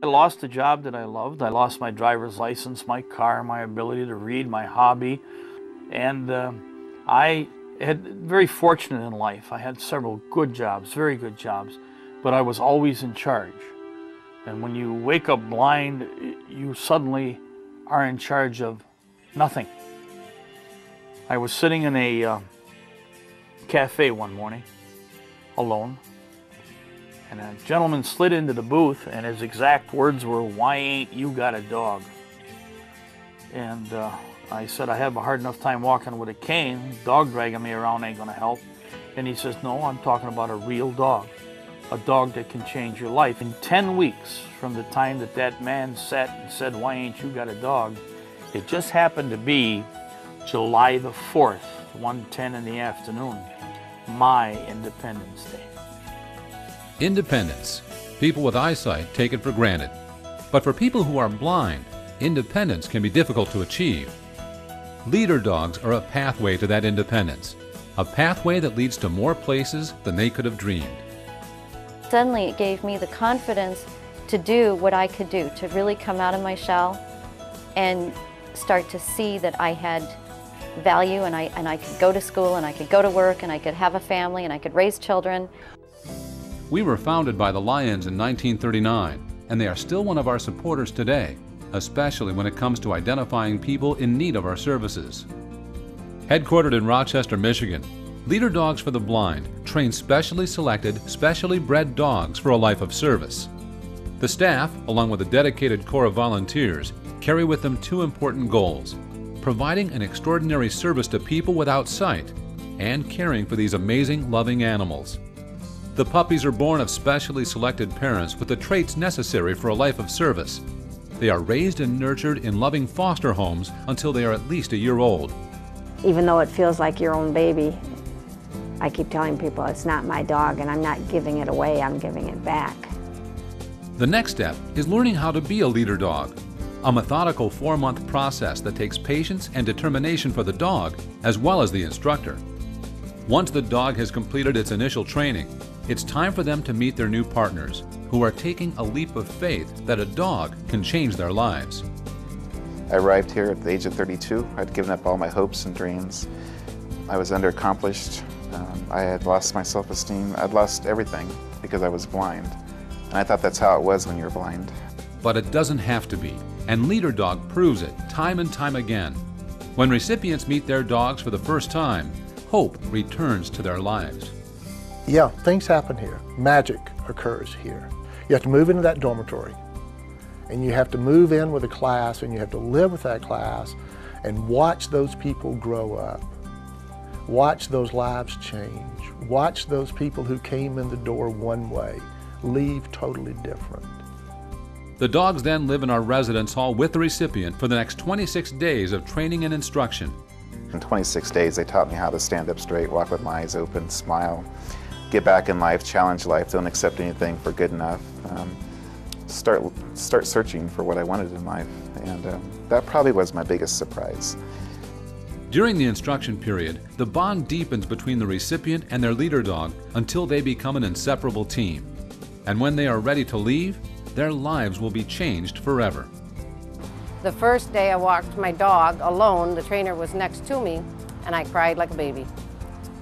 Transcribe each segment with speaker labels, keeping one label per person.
Speaker 1: I lost the job that I loved. I lost my driver's license, my car, my ability to read, my hobby. And I had very fortunate in life. I had several good jobs, very good jobs, but I was always in charge. And when you wake up blind, you suddenly are in charge of nothing. I was sitting in a cafe one morning, alone, and a gentleman slid into the booth, and his exact words were, "Why ain't you got a dog?" And I said, "I have a hard enough time walking with a cane. Dog dragging me around ain't gonna help." And he says, "No, I'm talking about a real dog, a dog that can change your life." In 10 weeks from the time that that man sat and said, "Why ain't you got a dog?" it just happened to be July the 4th, 1:10 in the afternoon, my Independence Day.
Speaker 2: Independence. People with eyesight take it for granted. But for people who are blind, independence can be difficult to achieve. Leader dogs are a pathway to that independence, a pathway that leads to more places than they could have dreamed.
Speaker 3: Suddenly it gave me the confidence to do what I could do, to really come out of my shell and start to see that I had value, and I could go to school, and I could go to work, and I could have a family, and I could raise children.
Speaker 2: We were founded by the Lions in 1939, and they are still one of our supporters today, especially when it comes to identifying people in need of our services. Headquartered in Rochester, Michigan, Leader Dogs for the Blind train specially selected, specially bred dogs for a life of service. The staff, along with a dedicated corps of volunteers, carry with them two important goals: providing an extraordinary service to people without sight and caring for these amazing, loving animals. The puppies are born of specially selected parents with the traits necessary for a life of service. They are raised and nurtured in loving foster homes until they are at least a year old.
Speaker 4: Even though it feels like your own baby, I keep telling people it's not my dog, and I'm not giving it away, I'm giving it back.
Speaker 2: The next step is learning how to be a leader dog, a methodical 4-month process that takes patience and determination for the dog as well as the instructor. Once the dog has completed its initial training, it's time for them to meet their new partners, who are taking a leap of faith that a dog can change their lives.
Speaker 5: I arrived here at the age of 32. I'd given up all my hopes and dreams. I was underaccomplished. I had lost my self-esteem. I'd lost everything because I was blind. And I thought that's how it was when you're blind.
Speaker 2: But it doesn't have to be, and Leader Dog proves it time and time again. When recipients meet their dogs for the first time, hope returns to their lives.
Speaker 6: Yeah, things happen here. Magic occurs here. You have to move into that dormitory, and you have to move in with a class, and you have to live with that class and watch those people grow up. Watch those lives change. Watch those people who came in the door one way leave totally different.
Speaker 2: The dogs then live in our residence hall with the recipient for the next 26 days of training and instruction.
Speaker 5: In 26 days, they taught me how to stand up straight, walk with my eyes open, smile, get back in life, challenge life, don't accept anything for good enough, start searching for what I wanted in life, and that probably was my biggest surprise.
Speaker 2: During the instruction period, the bond deepens between the recipient and their leader dog until they become an inseparable team. And when they are ready to leave, their lives will be changed forever.
Speaker 7: The first day I walked my dog alone, the trainer was next to me, and I cried like a baby.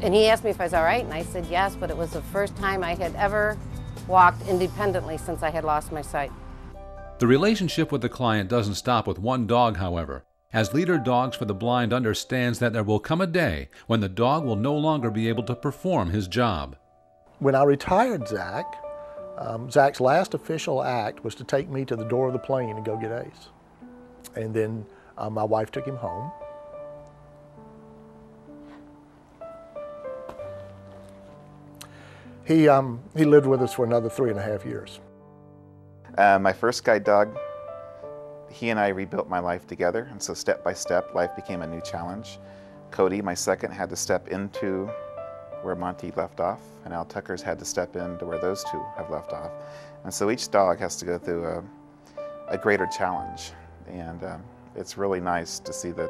Speaker 7: And he asked me if I was all right, and I said yes, but it was the first time I had ever walked independently since I had lost my sight.
Speaker 2: The relationship with the client doesn't stop with one dog, however, as Leader Dogs for the Blind understands that there will come a day when the dog will no longer be able to perform his job.
Speaker 6: When I retired Zach, Zach's last official act was to take me to the door of the plane and go get Ace. And then my wife took him home. He lived with us for another 3.5 years.
Speaker 5: My first guide dog, he and I rebuilt my life together, and so step by step, life became a new challenge. Cody, my second, had to step into where Monty left off, and Al Tucker's had to step into where those two have left off. And so each dog has to go through a greater challenge, and it's really nice to see that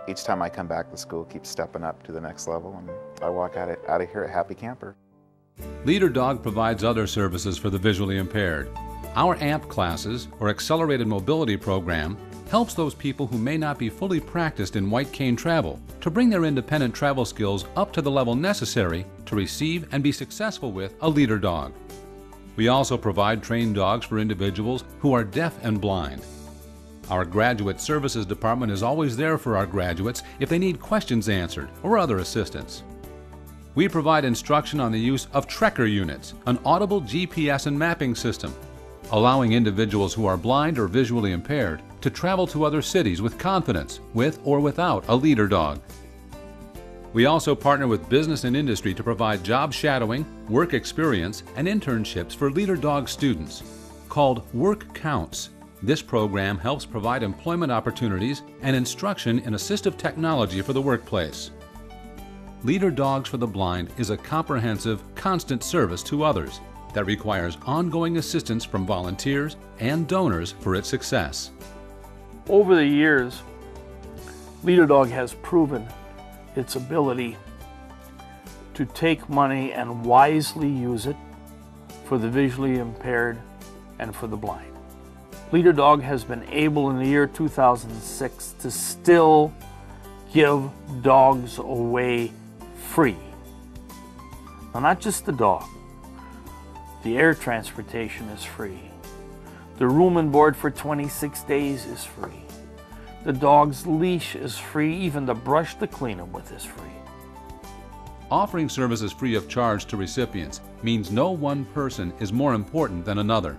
Speaker 5: each time I come back, the school keeps stepping up to the next level, and I walk out of here a happy camper.
Speaker 2: Leader Dog provides other services for the visually impaired. Our AMP classes, or Accelerated Mobility Program, helps those people who may not be fully practiced in white cane travel to bring their independent travel skills up to the level necessary to receive and be successful with a leader dog. We also provide trained dogs for individuals who are deaf and blind. Our Graduate Services Department is always there for our graduates if they need questions answered or other assistance. We provide instruction on the use of Trekker units, an audible GPS and mapping system, allowing individuals who are blind or visually impaired to travel to other cities with confidence, with or without a leader dog. We also partner with business and industry to provide job shadowing, work experience, and internships for leader dog students. Called Work Counts, this program helps provide employment opportunities and instruction in assistive technology for the workplace. Leader Dogs for the Blind is a comprehensive, constant service to others that requires ongoing assistance from volunteers and donors for its success.
Speaker 1: Over the years, Leader Dog has proven its ability to take money and wisely use it for the visually impaired and for the blind. Leader Dog has been able in the year 2006 to still give dogs away free. Now, not just the dog. The air transportation is free. The room and board for 26 days is free. The dog's leash is free. Even the brush to clean them with is free.
Speaker 2: Offering services free of charge to recipients means no one person is more important than another.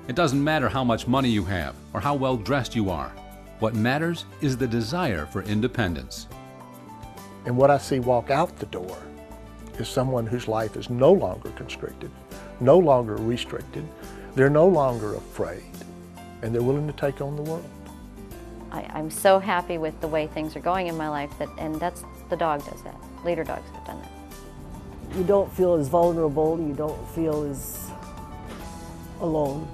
Speaker 2: It doesn't matter how much money you have or how well dressed you are. What matters is the desire for independence.
Speaker 6: And what I see walk out the door is someone whose life is no longer constricted, no longer restricted. They're no longer afraid, and they're willing to take on the world.
Speaker 3: I'm so happy with the way things are going in my life, and that's the dog does that. Leader Dogs have done that.
Speaker 8: You don't feel as vulnerable, you don't feel as alone.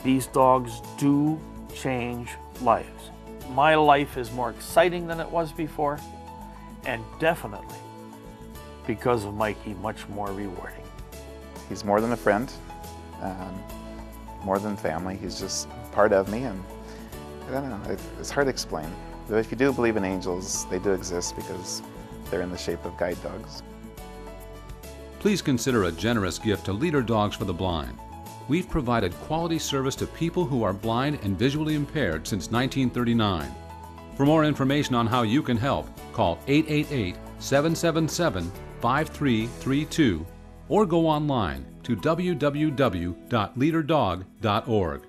Speaker 1: These dogs do change lives. My life is more exciting than it was before, and definitely, because of Mikey, much more rewarding.
Speaker 5: He's more than a friend, more than family. He's just part of me, and I don't know, it's hard to explain. But if you do believe in angels, they do exist because they're in the shape of guide dogs.
Speaker 2: Please consider a generous gift to Leader Dogs for the Blind. We've provided quality service to people who are blind and visually impaired since 1939. For more information on how you can help, call 888-777-5332 or go online to www.leaderdog.org.